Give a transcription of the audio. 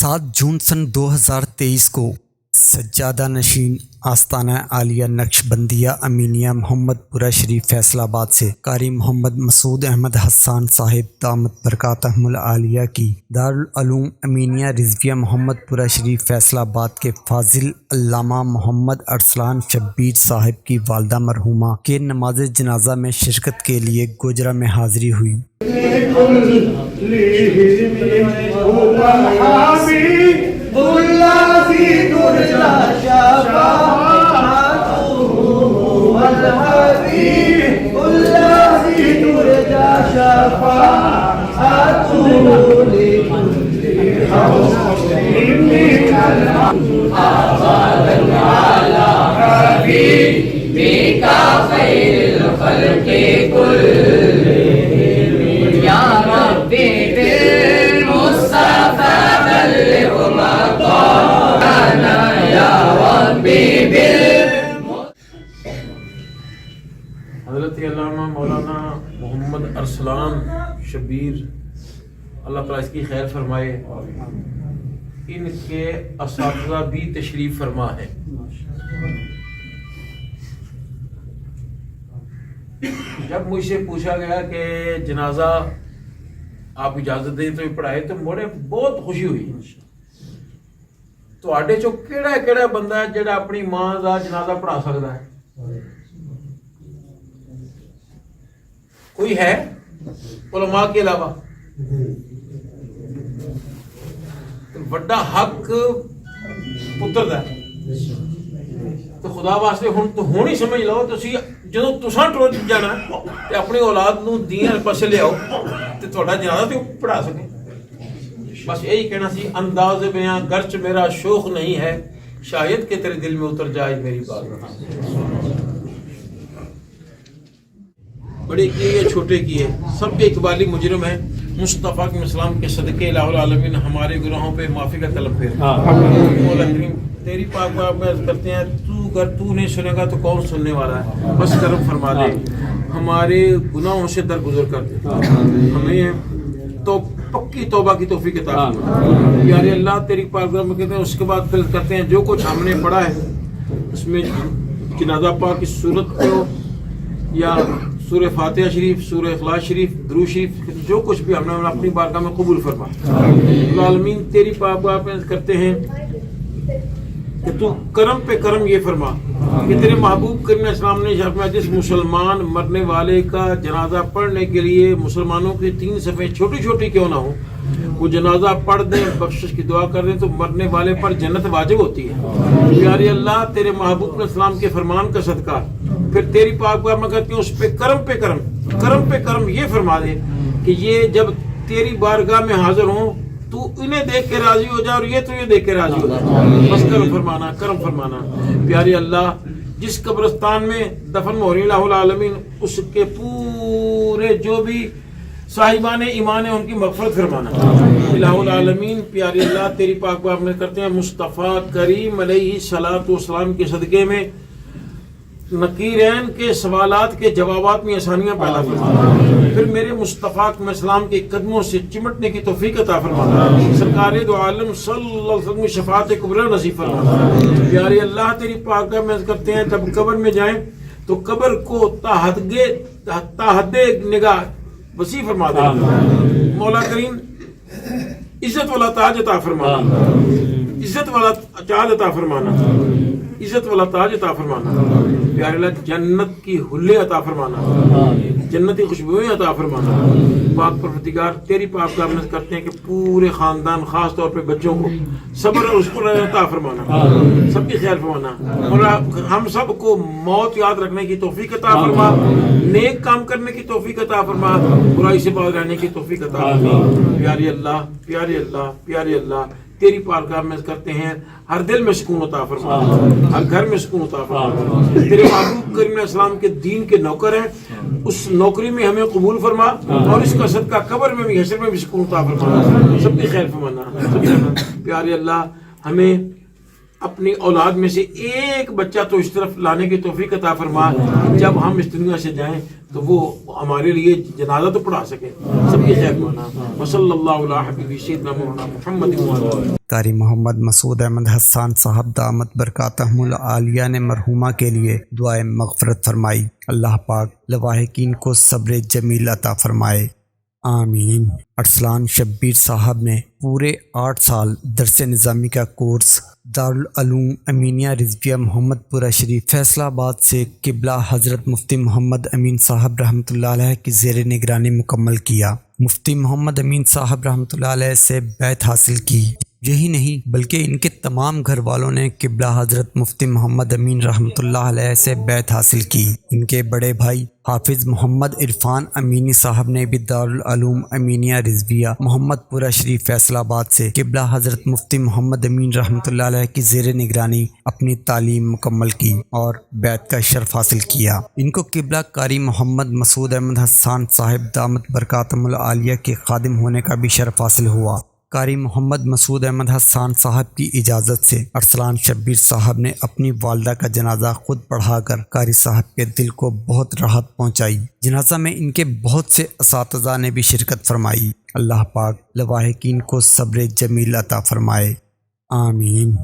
7 جون سن 2023 کو سجادہ نشین آستانہ عالیہ نقشبندیہ امینیہ محمد پورہ شریف فیصل آباد سے قاری محمد مسعود احمد حسان صاحب دامت برکاتہم العالیہ کی دارالعلوم امینیہ رضویہ محمد پورہ شریف فیصل آباد کے فاضل علامہ محمد ارسلان شبیر صاحب کی والدہ مرحومہ کے نماز جنازہ میں شرکت کے لیے گوجرہ میں حاضری ہوئی۔ حضرت علامہ مولانا محمد ارسلان شبیر اللہ تعالیٰ اس کی خیر فرمائے، ان کے اساتذہ بھی تشریف فرما ہے۔ جب مجھ سے پوچھا گیا کہ جنازہ آپ اجازت دیں تو پڑھائے تو مجھے بہت خوشی ہوئی۔ تو چو کیڑا بندہ ہے جڑا اپنی ماں کا جنازہ پڑھا سکتا ہے؟ کوئی ہے علماء کے علاوہ؟ بڑا حق پتر دا ہے۔ تو خدا واسطے ہوں ہی سمجھ لو جدو تساں ٹر جانا تے اپنی اولاد نو دین پاسے لے آؤ تے تہاڈا جنازہ تے پڑھا سکے۔ بس یہی کہنا سی، انداز بیاں گرچہ میرا شوق نہیں ہے، شاید کہ تیرے دل میں اتر جائے میری بات۔ بڑے کیے یا چھوٹے کیے سب کے اقبالی مجرم ہیں۔ مصطفیٰ کے اسلام کے صدقے الہ العالمین ہمارے گناہوں پہ معافی کا طلب پھیر۔ مولا کریم تیری پاک باب میں عرض کرتے ہیں، تو نہیں سنے گا تو کون سننے والا ہے؟ بس کرم فرما دے، ہمارے گناہوں سے درگزر کر دے، ہمیں تو پکی توبہ کی توفیق عطا فرما۔ پیارے اللہ تیری پاک باب میں کہتے ہیں، اس کے بعد پھر کرتے ہیں جو کچھ ہم نے پڑھا ہے اس میں جنازہ پاک کی صورت کو یا سورہ فاتحہ شریف، سورہ اخلاص شریف، درود شریف، جو کچھ بھی ہم نے اپنی بارگاہ میں قبول فرما۔ العالمین تیری پاک باب میں کرتے ہیں کہ تو کرم پہ کرم یہ فرما کہ تیرے محبوب کریم اسلام نے فرمایا، جس مسلمان مرنے والے کا جنازہ پڑھنے کے لیے مسلمانوں کی 3 صفیں چھوٹی چھوٹی کیوں نہ ہو وہ جنازہ پڑھ دیں، بخشش کی دعا کر دیں تو مرنے والے پر جنت واجب ہوتی ہے۔ پیارے اللہ تیرے محبوب اسلام کے فرمان کا صدقہ پھر تیری پاک باب میں کہتی ہوں، اس پہ کرم یہ فرما دے کہ یہ جب تیری بارگاہ میں حاضر ہوں تو انہیں دیکھ کے راضی ہو جائے اور یہ تو یہ دیکھ کے راضی ہو جائے۔ بس کرم فرمانا۔ پیارے اللہ جس قبرستان میں دفن موری الہ العالمین اس کے پورے جو بھی صاحبان ایمان ہیں ان کی مغفرت فرمانا۔ الہ العالمین پیارے اللہ تیری پاک باب میں کرتے ہیں، مصطفیٰ کریم علیہ الصلوۃ والسلام کے صدقے میں نکیرین کے سوالات کے جوابات میں آسانیاں پیدا فرمانا۔ پھر میرے مصطفیٰ اسلام کے قدموں سے چمٹنے کی توفیق عطا فرمانا۔ سرکار دو عالم صلی اللہ علیہ وسلم شفاعت کبریٰ نصیب فرمانا۔ پیارے اللہ تیری پاک میں کرتے ہیں، جب قبر میں جائیں تو قبر کو تحد نگاہ وسیع فرما دے۔ مولا کریم عزت والا تاج عطا فرمانا، عزت والا تاج عطا فرمانا، عزت والا تاج عطا فرمانا۔ پیارے اللہ جنت کی حلے عطا فرمانا، جنتی خوشبوئیں عطا فرمانا۔ پاک پروردگار تیری پاک کا عرض کرتے ہیں کہ پورے خاندان خاص طور پہ بچوں کو صبر اور شکر عطا فرمانا، سب کی خیر فرمانا، اور ہم سب کو موت یاد رکھنے کی توفیق عطا فرما، نیک کام کرنے کی توفیق عطا فرما، برائی سے باز رہنے کی توفیق عطا فرما۔ پیارے اللہ پیارے اللہ پیارے اللہ تیری پارگاہ میں کرتے ہیں، ہر دل میں سکون عطا فرما، ہر گھر میں سکون عطا فرما۔ تیرے محبوب کریم اسلام کے دین کے نوکر ہیں، اس نوکری میں ہمیں قبول فرما اور اس کا صدقہ قبر میں بھی حشر میں بھی سکون عطا فرما، سب کی خیر فرمانا۔ پیارے اللہ ہمیں اپنی اولاد میں سے ایک بچہ تو اس طرف لانے کی توفیق عطا فرما، جب ہم اس دنیا سے جائیں تو وہ ہمارے لیے جنازہ تو پڑھا سکے. سب کی خیر مانا. وصلی اللہ علیہ حبیبی سیدنا مولانا محمد وعلی قاری محمد مسعود احمد حسان صاحب دامت برکاتہم العالیہ نے مرحومہ کے لیے دعائے مغفرت فرمائی. اللہ پاک لواحقین کو صبر جمیل عطا فرمائے. آمین. ارسلان شبیر صاحب نے پورے 8 سال درس نظامی کا کورس دارالعلوم امینیہ رضویہ محمد پورہ شریف فیصلہ آباد سے قبلہ حضرت مفتی محمد امین صاحب رحمۃ اللہ علیہ کی زیر نگرانی مکمل کیا. مفتی محمد امین صاحب رحمۃ اللہ علیہ سے بیعت حاصل کی. یہی نہیں بلکہ ان کے تمام گھر والوں نے قبلہ حضرت مفتی محمد امین رحمۃ اللہ علیہ سے بیعت حاصل کی. ان کے بڑے بھائی حافظ محمد عرفان امینی صاحب نے بھی دارالعلوم امینیہ رضویہ محمد پورہ شریف فیصلہ آباد سے قبلہ حضرت مفتی محمد امین رحمۃ اللہ علیہ کی زیر نگرانی اپنی تعلیم مکمل کی اور بیعت کا شرف حاصل کیا. ان کو قبلہ قاری محمد مسعود احمد حسان صاحب دامت برکاتہم العالیہ کے خادم ہونے کا بھی شرف حاصل ہوا. قاری محمد مسعود احمد حسان صاحب کی اجازت سے ارسلان شبیر صاحب نے اپنی والدہ کا جنازہ خود پڑھا کر قاری صاحب کے دل کو بہت راحت پہنچائی. جنازہ میں ان کے بہت سے اساتذہ نے بھی شرکت فرمائی. اللہ پاک لواحقین کو صبر جمیل عطا فرمائے. آمین.